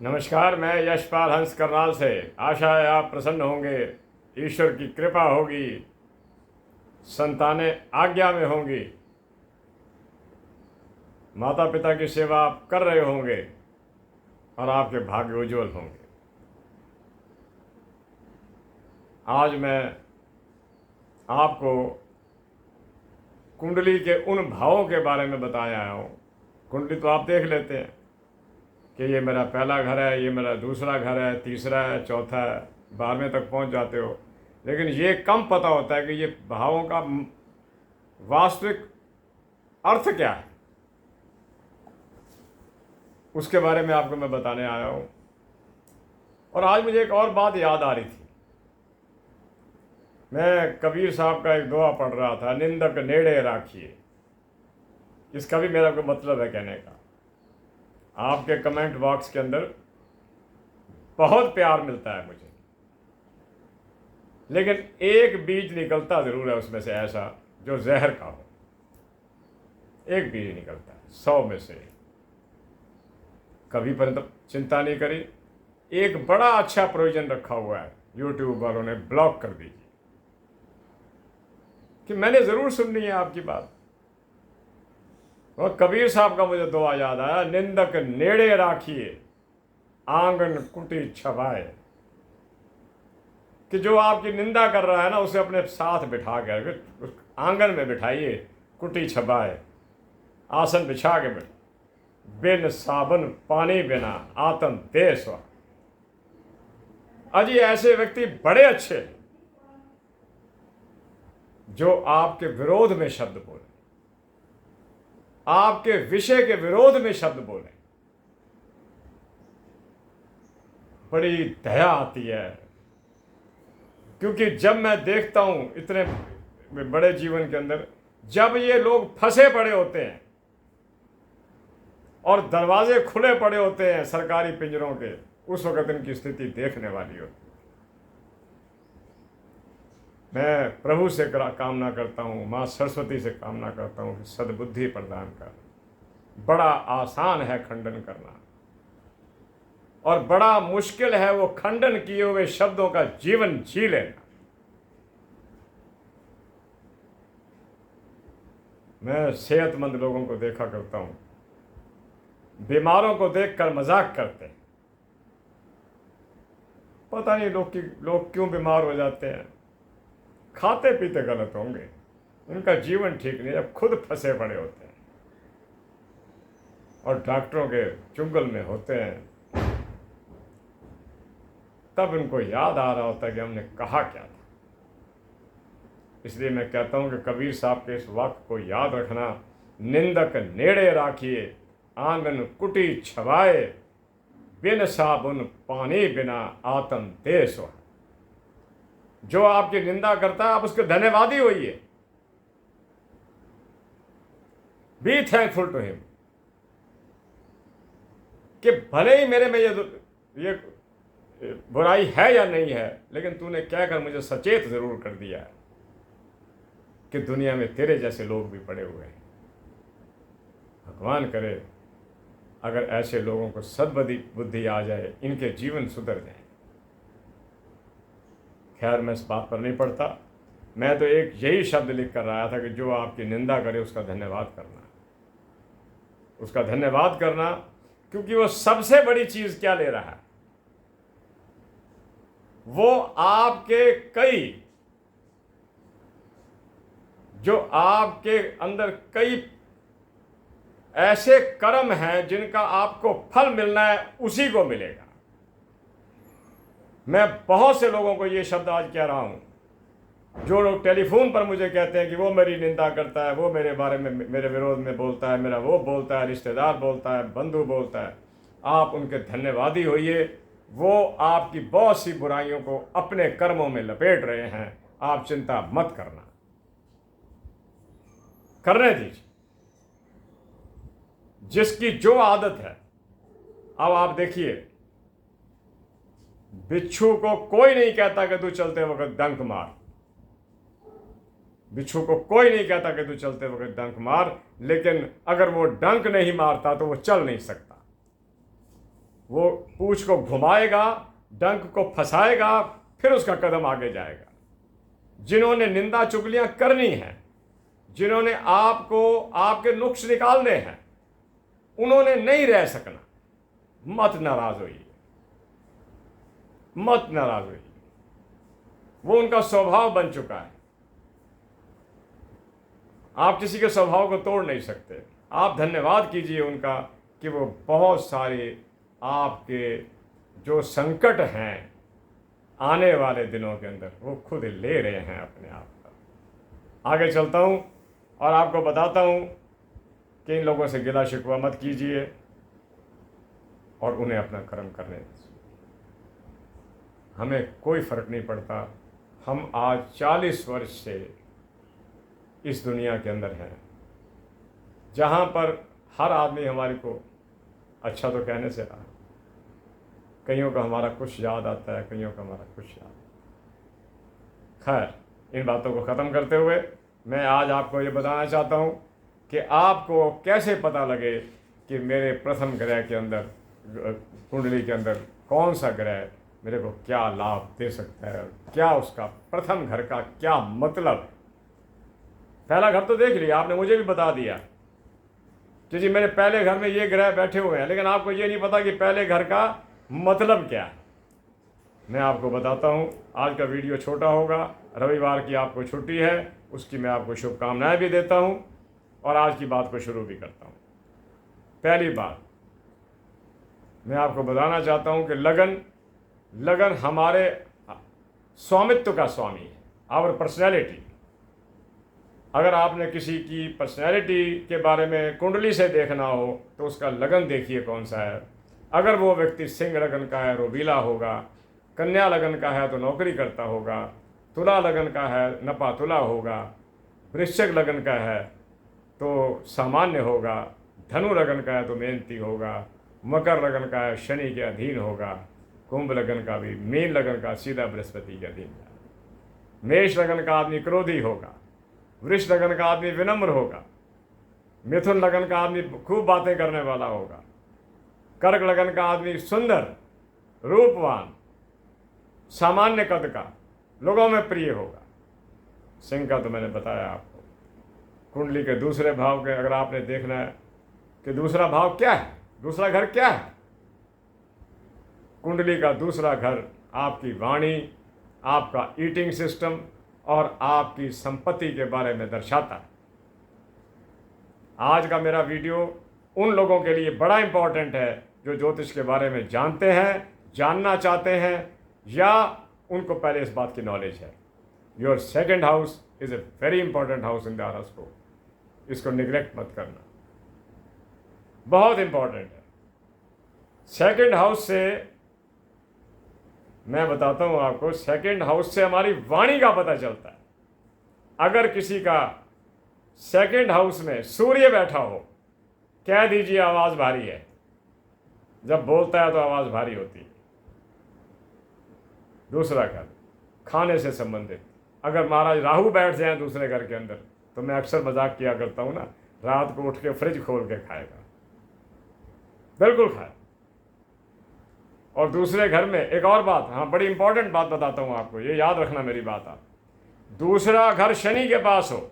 नमस्कार। मैं यशपाल हंस करनाल से। आशा है आप प्रसन्न होंगे, ईश्वर की कृपा होगी, संतानें आज्ञा में होंगी, माता पिता की सेवा आप कर रहे होंगे और आपके भाग्य उज्जवल होंगे। आज मैं आपको कुंडली के उन भावों के बारे में बताया आया हूँ। कुंडली तो आप देख लेते हैं कि ये मेरा पहला घर है, ये मेरा दूसरा घर है, तीसरा है, चौथा है, 12वें तक पहुंच जाते हो। लेकिन ये कम पता होता है कि ये भावों का वास्तविक अर्थ क्या है। उसके बारे में आपको मैं बताने आया हूँ। और आज मुझे एक और बात याद आ रही थी। मैं कबीर साहब का एक दुआ पढ़ रहा था, निंदक नेड़े राखिए। इसका भी मेरा कोई मतलब है कहने का। आपके कमेंट बॉक्स के अंदर बहुत प्यार मिलता है मुझे, लेकिन एक बीज निकलता ज़रूर है उसमें से ऐसा जो जहर का हो। एक बीज निकलता है 100 में से। कभी पर चिंता नहीं करी। एक बड़ा अच्छा प्रोविजन रखा हुआ है, यूट्यूब वालों ने ब्लॉक कर दीजिए कि मैंने ज़रूर सुननी है आपकी बात। और कबीर साहब का मुझे दुआ याद आया, निंदक नेड़े राखिए, आंगन कुटी छवाए। कि जो आपकी निंदा कर रहा है ना, उसे अपने साथ बिठा कर उस आंगन में बिठाइए, कुटी छबाए, आसन बिछा के बैठ। बिन साबन पानी बिना आतन दे स्वा। अजी ऐसे व्यक्ति बड़े अच्छे हैं जो आपके विरोध में शब्द बोले, आपके विषय के विरोध में शब्द बोले। बड़ी दया आती है, क्योंकि जब मैं देखता हूं इतने बड़े जीवन के अंदर, जब ये लोग फंसे पड़े होते हैं और दरवाजे खुले पड़े होते हैं सरकारी पिंजरों के, उस वक्त इनकी स्थिति देखने वाली होती है। मैं प्रभु से कामना करता हूँ, माँ सरस्वती से कामना करता हूँ कि सद्बुद्धि प्रदान कर। बड़ा आसान है खंडन करना, और बड़ा मुश्किल है वो खंडन किए हुए शब्दों का जीवन जी लेना। मैं सेहतमंद लोगों को देखा करता हूँ, बीमारों को देखकर मजाक करते हैं। पता नहीं लोग क्यों बीमार हो जाते हैं। खाते पीते गलत होंगे, उनका जीवन ठीक नहीं, जब खुद फंसे पड़े होते हैं और डॉक्टरों के चुंगल में होते हैं, तब उनको याद आ रहा होता है कि हमने कहा क्या था। इसलिए मैं कहता हूं कि कबीर साहब के इस वाक्य को याद रखना, निंदक नेड़े राखिए, आंगन कुटी छवाए, बिन साबुन पानी बिना आतन दे स्वा। जो आपकी निंदा करता है, आप उसके धन्यवादी होइए। बी थैंकफुल टू हिम कि भले ही मेरे में ये बुराई है या नहीं है, लेकिन तूने कहकर मुझे सचेत जरूर कर दिया है कि दुनिया में तेरे जैसे लोग भी पड़े हुए हैं। भगवान करे अगर ऐसे लोगों को सद्बुद्धि आ जाए, इनके जीवन सुधर जाए। खैर, मैं इस बात पर नहीं पड़ता। मैं तो एक यही शब्द लिख कर आया था कि जो आपकी निंदा करे उसका धन्यवाद करना, उसका धन्यवाद करना, क्योंकि वो सबसे बड़ी चीज क्या ले रहा है, वो आपके जो आपके अंदर कई ऐसे कर्म हैं जिनका आपको फल मिलना है, उसी को मिलेगा। मैं बहुत से लोगों को ये शब्द आज कह रहा हूं, जो लोग टेलीफोन पर मुझे कहते हैं कि वो मेरी निंदा करता है, वो मेरे बारे में, मेरे विरोध में बोलता है, मेरा वो बोलता है, रिश्तेदार बोलता है, बंधु बोलता है। आप उनके धन्यवादी होइए। वो आपकी बहुत सी बुराइयों को अपने कर्मों में लपेट रहे हैं। आप चिंता मत करना, करने दीजिए। जिसकी जो आदत है, अब आप देखिए, बिच्छू को कोई नहीं कहता कि तू चलते वक्त डंक मार। बिच्छू को कोई नहीं कहता कि तू चलते वक्त डंक मार, लेकिन अगर वो डंक नहीं मारता तो वो चल नहीं सकता। वो पूंछ को घुमाएगा, डंक को फंसाएगा, फिर उसका कदम आगे जाएगा। जिन्होंने निंदा चुगलियां करनी है, जिन्होंने आपको आपके नुक्स निकालने हैं, उन्होंने नहीं रह सकना। मत नाराज होइए, मत नाराज होइए, वो उनका स्वभाव बन चुका है। आप किसी के स्वभाव को तोड़ नहीं सकते। आप धन्यवाद कीजिए उनका कि वो बहुत सारे आपके जो संकट हैं आने वाले दिनों के अंदर वो खुद ले रहे हैं अपने आप पर। आगे चलता हूँ और आपको बताता हूँ कि इन लोगों से गिला शिकवा मत कीजिए और उन्हें अपना कर्म करने दीजिए। हमें कोई फर्क नहीं पड़ता। हम आज 40 वर्ष से इस दुनिया के अंदर हैं, जहाँ पर हर आदमी हमारे को अच्छा तो कहने से रहा, कईयों का हमारा कुछ याद आता है, कईयों का हमारा कुछ याद। खैर, इन बातों को ख़त्म करते हुए मैं आज आपको ये बताना चाहता हूँ कि आपको कैसे पता लगे कि मेरे प्रथम ग्रह के अंदर, कुंडली के अंदर कौन सा ग्रह मेरे को क्या लाभ दे सकता है, क्या उसका प्रथम घर का क्या मतलब है। पहला घर तो देख लिया आपने, मुझे भी बता दिया कि जी मेरे पहले घर में ये ग्रह बैठे हुए हैं, लेकिन आपको ये नहीं पता कि पहले घर का मतलब क्या है। मैं आपको बताता हूँ। आज का वीडियो छोटा होगा, रविवार की आपको छुट्टी है, उसकी मैं आपको शुभकामनाएं भी देता हूँ और आज की बात को शुरू भी करता हूँ। पहली बात मैं आपको बताना चाहता हूँ कि लगन हमारे स्वामित्व का स्वामी है, आवर पर्सनैलिटी। अगर आपने किसी की पर्सनैलिटी के बारे में कुंडली से देखना हो तो उसका लगन देखिए कौन सा है। अगर वो व्यक्ति सिंह लगन का है, रोबीला होगा। कन्या लगन का है तो नौकरी करता होगा। तुला लगन का है, नपा तुला होगा। वृश्चिक लगन का है तो सामान्य होगा। धनु लगन का है तो मेहनती होगा। मकर लगन का है शनि के अधीन होगा। कुंभ लगन का भी, मीन लगन का सीधा बृहस्पति के अधीन है। मेष लगन का आदमी क्रोधी होगा। वृष लगन का आदमी विनम्र होगा। मिथुन लगन का आदमी खूब बातें करने वाला होगा। कर्क लगन का आदमी सुंदर, रूपवान, सामान्य कद का, लोगों में प्रिय होगा। सिंह का तो मैंने बताया आपको। कुंडली के दूसरे भाव के अगर आपने देखना है कि दूसरा भाव क्या है, दूसरा घर क्या है, कुंडली का दूसरा घर आपकी वाणी, आपका ईटिंग सिस्टम और आपकी संपत्ति के बारे में दर्शाता है। आज का मेरा वीडियो उन लोगों के लिए बड़ा इंपॉर्टेंट है जो ज्योतिष के बारे में जानते हैं, जानना चाहते हैं, या उनको पहले इस बात की नॉलेज है। Your second house is a very important house in the horoscope. इसको निगलेक्ट मत करना, बहुत इंपॉर्टेंट है। सेकंड हाउस से मैं बताता हूं आपको, सेकंड हाउस से हमारी वाणी का पता चलता है। अगर किसी का सेकंड हाउस में सूर्य बैठा हो, कह दीजिए आवाज भारी है। जब बोलता है तो आवाज भारी होती है। दूसरा घर खाने से संबंधित, अगर महाराज राहु बैठ जाए दूसरे घर के अंदर तो मैं अक्सर मजाक किया करता हूं ना, रात को उठ के फ्रिज खोल के खाएगा, बिल्कुल खाए। और दूसरे घर में एक और बात, हाँ बड़ी इंपॉर्टेंट बात बताता हूं आपको, ये याद रखना मेरी बात। आप दूसरा घर शनि के पास हो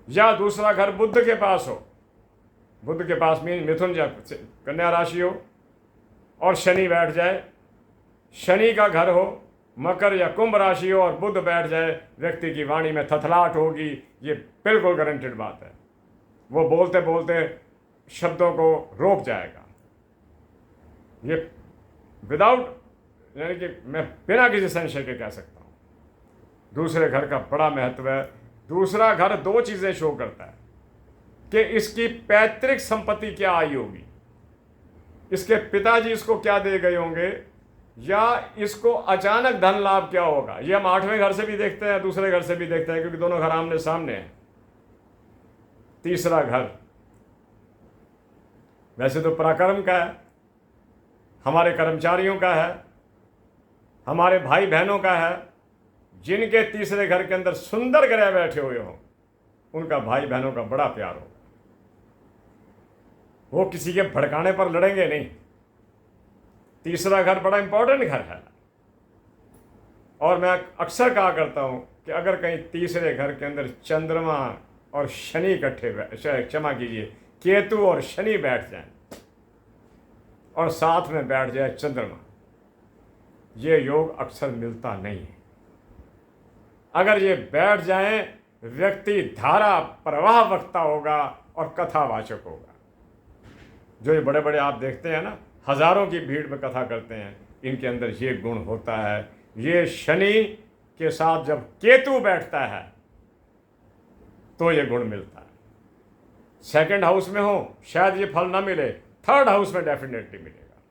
या दूसरा घर बुध के पास हो, बुध के पास मीन मिथुन या कन्या राशि हो और शनि बैठ जाए, शनि का घर हो मकर या कुंभ राशि हो और बुध बैठ जाए, व्यक्ति की वाणी में थथलाहट होगी। ये बिल्कुल गारंटेड बात है। वो बोलते बोलते शब्दों को रोक जाएगा। ये विदाउट, यानी कि मैं बिना किसी संशय के कह सकता हूँ। दूसरे घर का बड़ा महत्व है। दूसरा घर दो चीज़ें शो करता है कि इसकी पैतृक संपत्ति क्या आई होगी, इसके पिताजी इसको क्या दे गए होंगे, या इसको अचानक धन लाभ क्या होगा। ये हम 8वें घर से भी देखते हैं, दूसरे घर से भी देखते हैं, क्योंकि दोनों घर आमने सामने हैं। तीसरा घर वैसे तो पराक्रम का है, हमारे कर्मचारियों का है, हमारे भाई बहनों का है। जिनके तीसरे घर के अंदर सुंदर ग्रह बैठे हुए हों, उनका भाई बहनों का बड़ा प्यार हो। वो किसी के भड़काने पर लड़ेंगे नहीं, तीसरा घर बड़ा इंपॉर्टेंट घर है। और मैं अक्सर कहा करता हूँ कि अगर कहीं तीसरे घर के अंदर चंद्रमा और शनि इकट्ठे, क्षमा कीजिए, केतु और शनि बैठ जाएं और साथ में बैठ जाए चंद्रमा, ये योग अक्सर मिलता नहीं है। अगर ये बैठ जाएं, व्यक्ति धारा प्रवाह वक्ता होगा और कथावाचक होगा। जो ये बड़े बड़े आप देखते हैं ना, हजारों की भीड़ में कथा करते हैं, इनके अंदर ये गुण होता है। ये शनि के साथ जब केतु बैठता है तो ये गुण मिलता है। सेकंड हाउस में हो शायद ये फल ना मिले, थर्ड हाउस में डेफिनेटली मिलेगा।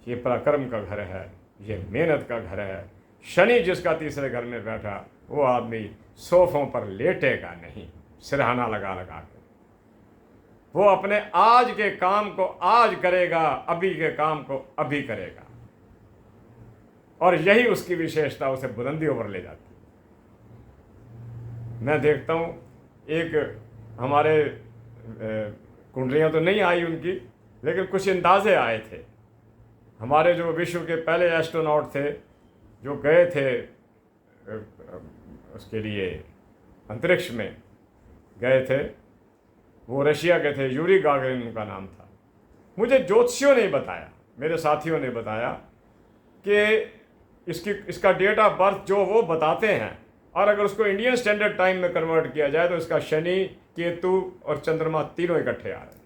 ये पराक्रम का घर है, ये मेहनत का घर है। शनि जिसका तीसरे घर में बैठा, वो आदमी सोफों पर लेटेगा नहीं सिरहाना लगा लगा के। वो अपने आज के काम को आज करेगा, अभी के काम को अभी करेगा, और यही उसकी विशेषता उसे बुलंदियों पर ले जाती है। मैं देखता हूँ, एक हमारे कुंडलियाँ तो नहीं आई उनकी, लेकिन कुछ अंदाजे आए थे। हमारे जो विश्व के पहले एस्ट्रोनॉट थे जो गए थे उसके लिए अंतरिक्ष में गए थे, वो रशिया के थे, यूरी गागरिन उनका नाम था। मुझे ज्योतिषियों ने बताया, मेरे साथियों ने बताया कि इसका डेट ऑफ बर्थ जो वो बताते हैं, और अगर उसको इंडियन स्टैंडर्ड टाइम में कन्वर्ट किया जाए तो इसका शनि, केतु और चंद्रमा तीनों इकट्ठे आ रहे हैं।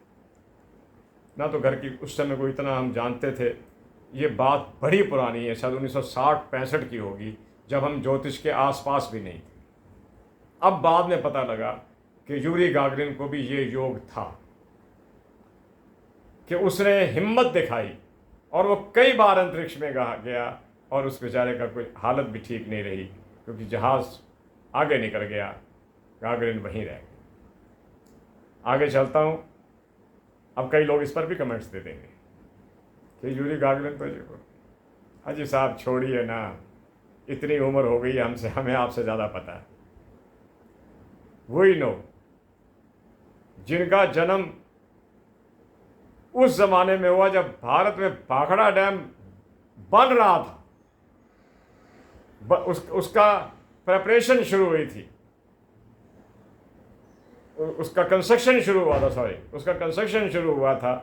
ना तो घर की उस समय को इतना हम जानते थे, ये बात बड़ी पुरानी है, शायद 1960-65 की होगी, जब हम ज्योतिष के आसपास भी नहीं थे। अब बाद में पता लगा कि यूरी गागरिन को भी ये योग था कि उसने हिम्मत दिखाई और वो कई बार अंतरिक्ष में गया, और उस बेचारे का कोई हालत भी ठीक नहीं रही, क्योंकि जहाज़ आगे निकल गया, गागरिन वहीं रह गया। आगे चलता हूँ। अब कई लोग इस पर भी कमेंट्स दे देंगे कि यूरी गागरिन तो जी हाजी साहब छोड़िए ना, इतनी उम्र हो गई हमसे, हमें आपसे ज़्यादा पता है। वही लोग जिनका जन्म उस जमाने में हुआ जब भारत में भाखड़ा डैम बन रहा था, उसका प्रेपरेशन शुरू हुई थी, उसका कंस्ट्रक्शन शुरू हुआ था, उसका कंस्ट्रक्शन शुरू हुआ था।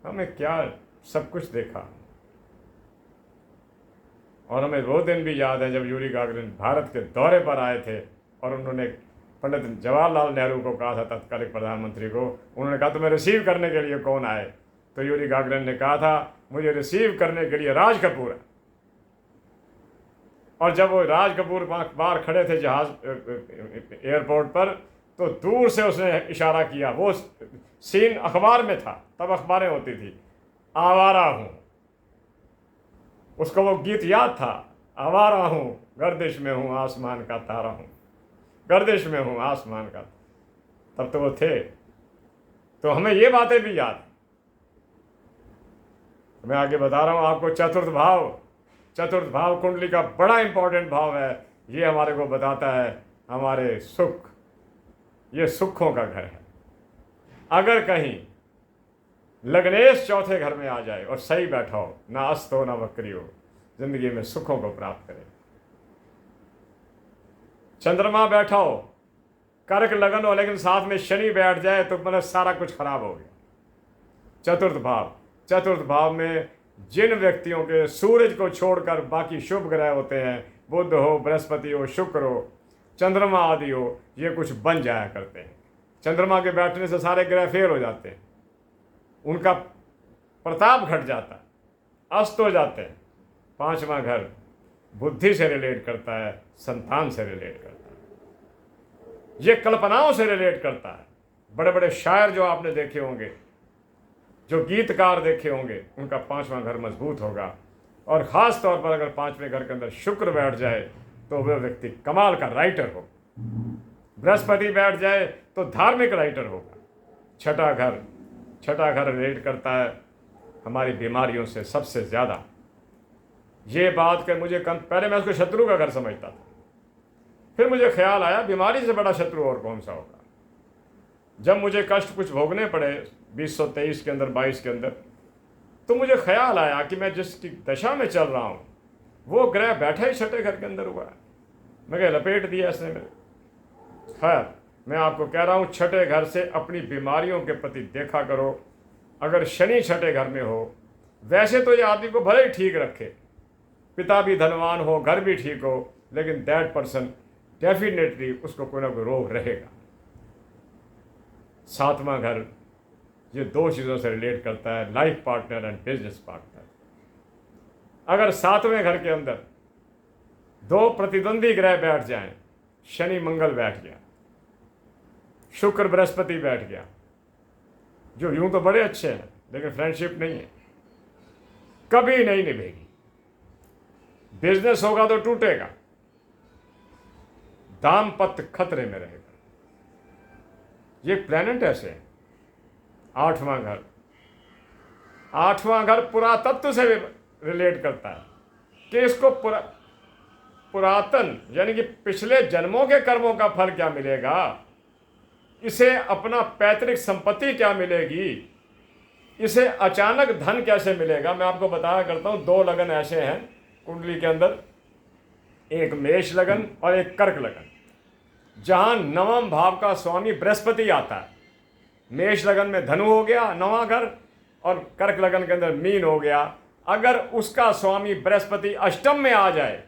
हमें क्या सब कुछ देखा, और हमें वो दिन भी याद है जब यूरी गागरिन भारत के दौरे पर आए थे और उन्होंने पंडित जवाहरलाल नेहरू को कहा था, तत्कालीन प्रधानमंत्री को, उन्होंने कहा तुम्हें रिसीव करने के लिए कौन आए? तो यूरी गागरिन ने कहा था मुझे रिसीव करने के लिए राज कपूर है। और जब वो राज कपूर बाहर खड़े थे जहाज एयरपोर्ट पर, तो दूर से उसने इशारा किया। वो सीन अखबार में था, तब अखबारें होती थी, आवारा हूँ। उसको वो गीत याद था, आवारा हूँ, गर्दिश में हूँ, आसमान का तारा हूँ, गर्दिश में हूँ आसमान का। तब तो वो थे। तो हमें ये बातें भी याद। मैं आगे बता रहा हूँ आपको। चतुर्थ भाव कुंडली का बड़ा इंपॉर्टेंट भाव है। ये हमारे को बताता है हमारे सुख, ये सुखों का घर है। अगर कहीं लग्नेश चौथे घर में आ जाए और सही बैठा हो, ना अस्त हो ना वक्री हो, जिंदगी में सुखों को प्राप्त करे। चंद्रमा बैठा हो, कर्क लगन हो, लेकिन साथ में शनि बैठ जाए तो मतलब सारा कुछ खराब हो गया। चतुर्थ भाव में जिन व्यक्तियों के सूरज को छोड़कर बाकी शुभ ग्रह होते हैं, बुध हो, बृहस्पति हो, शुक्र हो, चंद्रमा आदि हो, ये कुछ बन जाया करते हैं। चंद्रमा के बैठने से सारे ग्रह फेल हो जाते हैं, उनका प्रताप घट जाता है, अस्त हो जाते हैं। पांचवा घर बुद्धि से रिलेट करता है, संतान से रिलेट करता है, ये कल्पनाओं से रिलेट करता है। बड़े बड़े शायर जो आपने देखे होंगे, जो गीतकार देखे होंगे, उनका पांचवा घर मजबूत होगा। और ख़ास तौर पर अगर पांचवें घर के अंदर शुक्र बैठ जाए तो वह व्यक्ति कमाल का राइटर हो। बृहस्पति बैठ जाए तो धार्मिक राइटर होगा। छठा घर रिलेट करता है हमारी बीमारियों से सबसे ज़्यादा। ये बात कर मुझे पहले मैं उसको शत्रु का घर समझता था, फिर मुझे ख्याल आया बीमारी से बड़ा शत्रु और कौन सा होगा। जब मुझे कष्ट कुछ भोगने पड़े 2023 के अंदर, 22 के अंदर, तो मुझे ख्याल आया कि मैं जिस दशा में चल रहा हूँ वो ग्रह बैठा ही छठे घर के अंदर हुआ है। मैं कह लपेट दिया इसने मेरे। खैर, मैं आपको कह रहा हूँ छठे घर से अपनी बीमारियों के प्रति देखा करो। अगर शनि छठे घर में हो, वैसे तो ये आदमी को भले ही ठीक रखे, पिता भी धनवान हो, घर भी ठीक हो, लेकिन दैट पर्सन डेफिनेटली उसको कोई ना कोई रोग रहेगा। सातवां घर ये दो चीज़ों से रिलेट करता है, life partner and business partner. अगर सातवें घर के अंदर दो प्रतिद्वंदी ग्रह बैठ जाएं, शनि मंगल बैठ गया, शुक्र बृहस्पति बैठ गया, जो यूं तो बड़े अच्छे हैं लेकिन फ्रेंडशिप नहीं है, कभी नहीं निभेगी। बिजनेस होगा तो टूटेगा, दाम्पत्य खतरे में रहेगा। ये प्लैनेट ऐसे है। आठवां घर, आठवां घर पुरातत्व से रिलेट करता है कि इसको पुरातन यानी कि पिछले जन्मों के कर्मों का फल क्या मिलेगा, इसे अपना पैतृक संपत्ति क्या मिलेगी, इसे अचानक धन कैसे मिलेगा। मैं आपको बताया करता हूं, दो लगन ऐसे हैं कुंडली के अंदर, एक मेष लगन और एक कर्क लगन, जहां नवम भाव का स्वामी बृहस्पति आता है। मेष लगन में धनु हो गया नवां घर, और कर्क लगन के अंदर मीन हो गया। अगर उसका स्वामी बृहस्पति अष्टम में आ जाए,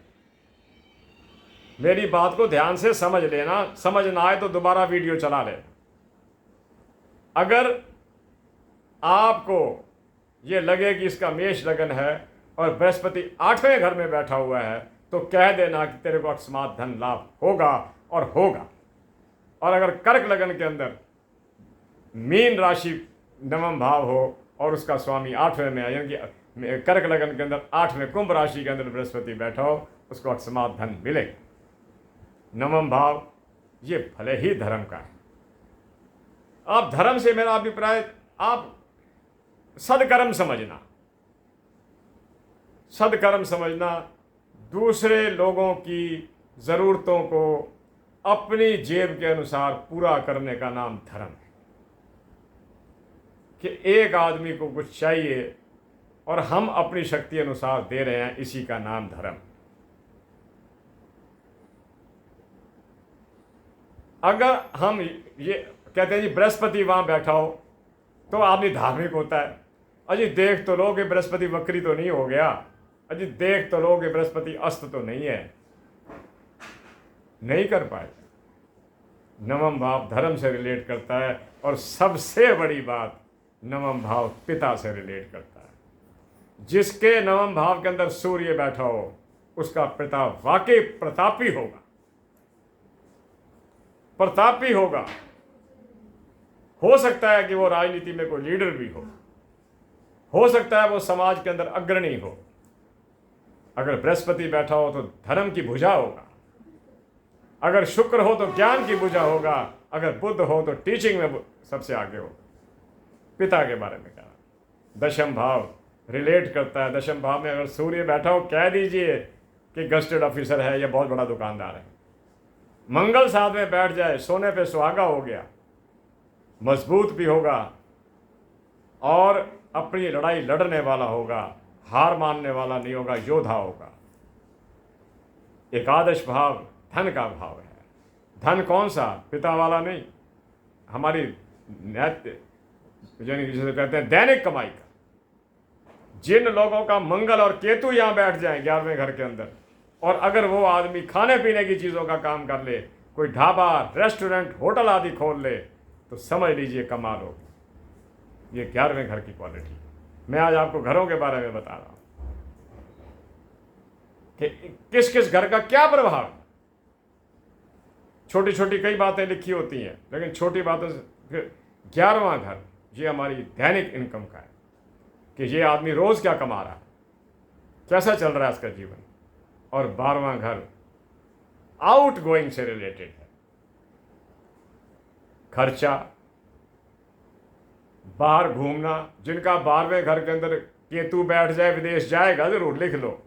मेरी बात को ध्यान से समझ लेना, समझ ना आए तो दोबारा वीडियो चला ले। अगर आपको ये लगे कि इसका मेष लगन है और बृहस्पति आठवें घर में बैठा हुआ है, तो कह देना कि तेरे को अकस्मात धन लाभ होगा और होगा। और अगर कर्क लगन के अंदर मीन राशि नवम भाव हो और उसका स्वामी आठवें में है, यानी कि कर्क लगन के अंदर आठवें कुंभ राशि के अंदर बृहस्पति बैठा हो, उसको अकस्मात धन मिलेगा। नवम भाव ये भले ही धर्म का है। आप धर्म से मेरा अभिप्राय, आप सदकर्म समझना, सदकर्म समझना, दूसरे लोगों की ज़रूरतों को अपनी जेब के अनुसार पूरा करने का नाम धर्म है। कि एक आदमी को कुछ चाहिए और हम अपनी शक्ति अनुसार दे रहे हैं, इसी का नाम धर्म। अगर हम ये कहते हैं जी बृहस्पति वहां बैठा हो तो आदमी धार्मिक होता है, अजी देख तो लो कि बृहस्पति वक्री तो नहीं हो गया, अजी देख तो लो कि बृहस्पति अस्त तो नहीं है, नहीं कर पाए। नवम भाव धर्म से रिलेट करता है, और सबसे बड़ी बात नवम भाव पिता से रिलेट करता है। जिसके नवम भाव के अंदर सूर्य बैठा हो, उसका पिता वाकई प्रतापी होगा, प्रतापी होगा। हो सकता है कि वो राजनीति में कोई लीडर भी हो सकता है वो समाज के अंदर अग्रणी हो। अगर बृहस्पति बैठा हो तो धर्म की भुजा होगा, अगर शुक्र हो तो ज्ञान की भुजा होगा, अगर बुध हो तो टीचिंग में सबसे आगे होगा। पिता के बारे में कहा। दशम भाव रिलेट करता है। दशम भाव में अगर सूर्य बैठा हो, कह दीजिए कि गस्टेड ऑफिसर है या बहुत बड़ा दुकानदार है। मंगल साथ में बैठ जाए, सोने पे सुहागा हो गया, मजबूत भी होगा और अपनी लड़ाई लड़ने वाला होगा, हार मानने वाला नहीं होगा, योद्धा होगा। एकादश भाव धन का भाव है। धन कौन सा? पिता वाला नहीं, हमारी जिसे कहते हैं दैनिक कमाई का। जिन लोगों का मंगल और केतु यहां बैठ जाए 11वें घर के अंदर, और अगर वो आदमी खाने पीने की चीज़ों का काम कर ले, कोई ढाबा, रेस्टोरेंट, होटल आदि खोल ले, तो समझ लीजिए कमाल होगी। ये 11वें घर की क्वालिटी। मैं आज आपको घरों के बारे में बता रहा हूं कि किस किस घर का क्या प्रभाव है। छोटी छोटी कई बातें लिखी होती हैं, लेकिन छोटी बातों से 11वां घर ये हमारी दैनिक इनकम का है कि ये आदमी रोज क्या कमा रहा है, कैसा चल रहा है इसका जीवन। और 12वां घर आउट गोइंग से रिलेटेड है। खर्चा, बाहर घूमना। जिनका 12वें घर के अंदर केतु बैठ जाए, विदेश जाएगा जरूर, लिख लो।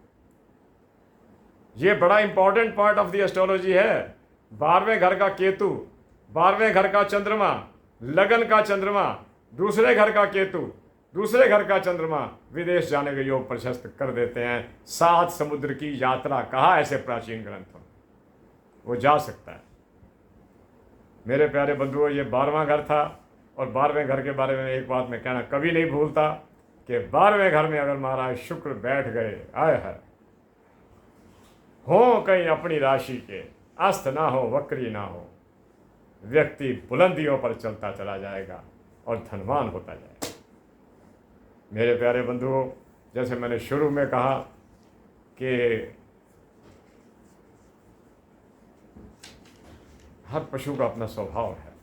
ये बड़ा important part of the astrology है। 12वें घर का केतु, 12वें घर का चंद्रमा, लगन का चंद्रमा, दूसरे घर का केतु, दूसरे घर का चंद्रमा विदेश जाने के योग प्रशस्त कर देते हैं। 7 समुद्र की यात्रा कहा ऐसे प्राचीन ग्रंथों, वो जा सकता है। मेरे प्यारे बंधुओं, ये 12वां घर था। और 12वें घर के बारे में एक बात मैं कहना कभी नहीं भूलता कि 12वें घर में अगर महाराज शुक्र बैठ गए, आए है हो कहीं अपनी राशि के, अस्त ना हो वक्री ना हो, व्यक्ति बुलंदियों पर चलता चला जाएगा और धनवान होता जाएगा। मेरे प्यारे बंधुओं, जैसे मैंने शुरू में कहा कि हर पशु का अपना स्वभाव है।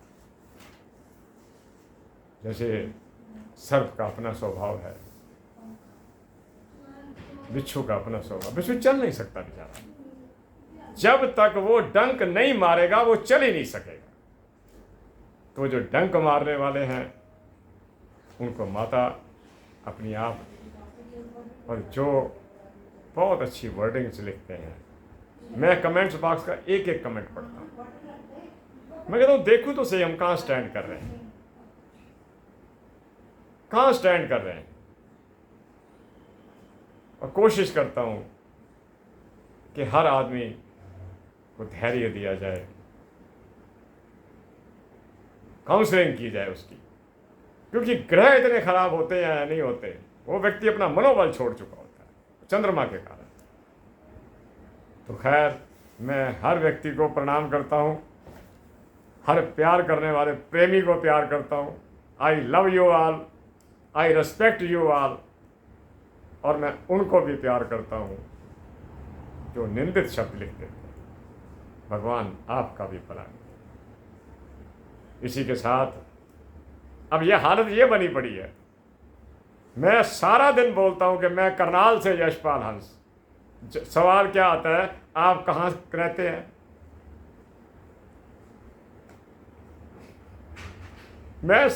जैसे सर्प का अपना स्वभाव है, बिच्छू का अपना स्वभाव। बिच्छू चल नहीं सकता बेचारा, जब तक वो डंक नहीं मारेगा वो चल ही नहीं सकेगा। तो जो डंक मारने वाले हैं उनको माता अपनी आप, और जो बहुत अच्छी वर्डिंग्स लिखते हैं, मैं कमेंट्स बॉक्स का एक एक कमेंट पढ़ता हूँ। मैं कहता हूँ देखूँ तो सही हम कहाँ स्टैंड कर रहे हैं, कहाँ स्टैंड कर रहे हैं। और कोशिश करता हूँ कि हर आदमी को धैर्य दिया जाए, काउंसलिंग की जाए उसकी, क्योंकि ग्रह इतने खराब होते हैं या नहीं होते, वो व्यक्ति अपना मनोबल छोड़ चुका होता है चंद्रमा के कारण। तो खैर, मैं हर व्यक्ति को प्रणाम करता हूँ, हर प्यार करने वाले प्रेमी को प्यार करता हूँ। I love you all, I respect you all. और मैं उनको भी प्यार करता हूँ जो निंदित शब्द लिख देते हैं। भगवान आपका भी भला करे। इसी के साथ अब यह हालत ये बनी पड़ी है, मैं सारा दिन बोलता हूँ कि मैं करनाल से यशपाल हंस। सवाल क्या आता है, आप कहाँ रहते हैं? मैं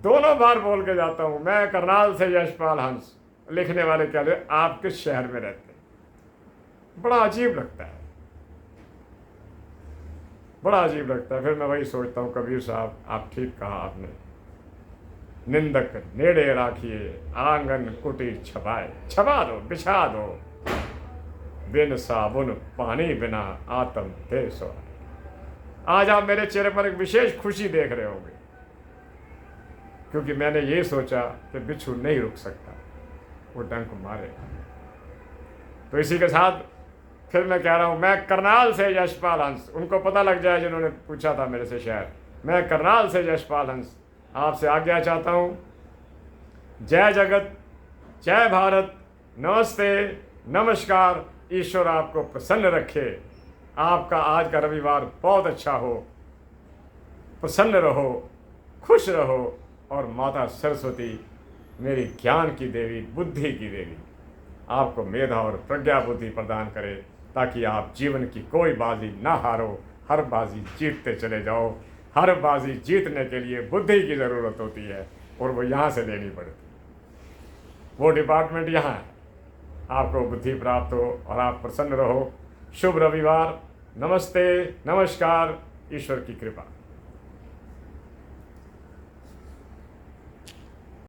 दोनों बार बोल के जाता हूँ, मैं करनाल से यशपाल हंस। लिखने वाले क्या ले, आप किस शहर में रहते हैं? बड़ा अजीब लगता है, बड़ा अजीब लगता है। फिर मैं वही सोचता हूँ, कबीर साहब आप ठीक कहा आपने, निंदक नेड़े राखिए, आंगन कुटी छपाए। छपा दो, बिछा दो, बिन साबुन पानी बिना आत्म दे सो। आज आप मेरे चेहरे पर एक विशेष खुशी देख रहे होंगे, क्योंकि मैंने ये सोचा कि बिच्छू नहीं रुक सकता, वो डंक मारेगा। तो इसी के साथ फिर मैं कह रहा हूँ, मैं करनाल से यशपाल हंस। उनको पता लग जाए जिन्होंने पूछा था मेरे से शहर, मैं करनाल से यशपाल हंस आपसे आज्ञा चाहता हूँ। जय जगत, जय भारत, नमस्ते, नमस्कार। ईश्वर आपको प्रसन्न रखे, आपका आज का रविवार बहुत अच्छा हो, प्रसन्न रहो, खुश रहो, और माता सरस्वती मेरी ज्ञान की देवी, बुद्धि की देवी, आपको मेधा और प्रज्ञा बुद्धि प्रदान करे, ताकि आप जीवन की कोई बाजी ना हारो, हर बाजी जीतते चले जाओ। हर बाजी जीतने के लिए बुद्धि की ज़रूरत होती है, और वो यहाँ से लेनी पड़ती है। वो डिपार्टमेंट यहाँ है। आपको बुद्धि प्राप्त हो और आप प्रसन्न रहो। शुभ रविवार। नमस्ते, नमस्कार, ईश्वर की कृपा।